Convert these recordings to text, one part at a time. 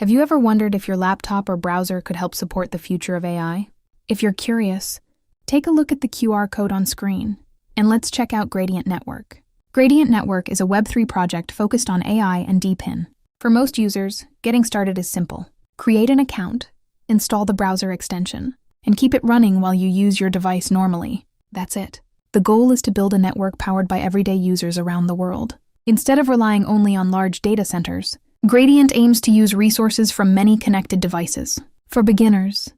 Have you ever wondered if your laptop or browser could help support the future of AI? If you're curious, take a look at the QR code on screen, and let's check out Gradient Network. Gradient Network is a Web3 project focused on AI and DePIN. For most users, getting started is simple. Create an account, install the browser extension, and keep it running while you use your device normally. That's it. The goal is to build a network powered by everyday users around the world. Instead of relying only on large data centers, Gradient aims to use resources from many connected devices. For beginners,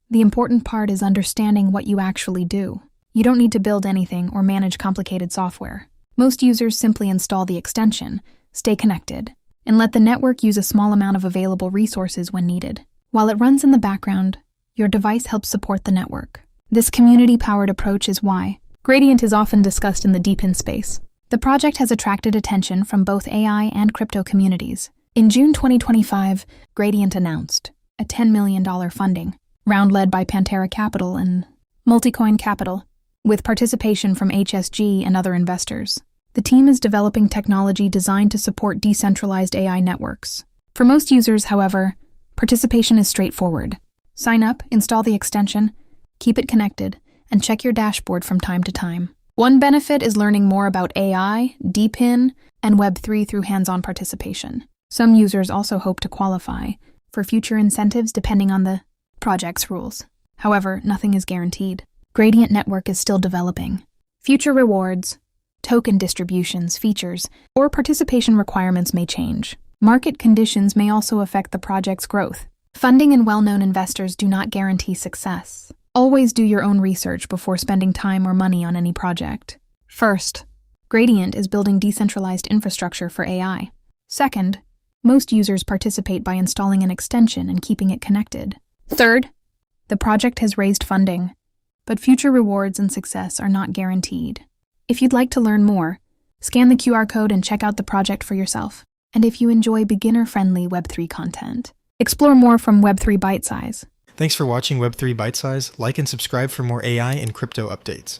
the important part is understanding what you actually do. You don't need to build anything or manage complicated software. Most users simply install the extension, stay connected, and let the network use a small amount of available resources when needed. While it runs in the background, your device helps support the network. This community-powered approach is why Gradient is often discussed in the DePIN space. The project has attracted attention from both AI and crypto communities. In June 2025, Gradient announced a $10 million funding round led by Pantera Capital and Multicoin Capital, with participation from HSG and other investors. The team is developing technology designed to support decentralized AI networks. For most users, however, participation is straightforward. Sign up, install the extension, keep it connected, and check your dashboard from time to time. One benefit is learning more about AI, DePIN, and Web3 through hands-on participation. Some users also hope to qualify for future incentives depending on the project's rules. However, nothing is guaranteed. Gradient Network is still developing. Future rewards, token distributions, features, or participation requirements may change. Market conditions may also affect the project's growth. Funding and well-known investors do not guarantee success. Always do your own research before spending time or money on any project. First, Gradient is building decentralized infrastructure for AI. Second, most users participate by installing an extension and keeping it connected. Third, the project has raised funding, but future rewards and success are not guaranteed. If you'd like to learn more, scan the QR code and check out the project for yourself. And if you enjoy beginner-friendly Web3 content, explore more from Web3 Bite Size. Thanks for watching Web3 Bite Size. Like and subscribe for more AI and crypto updates.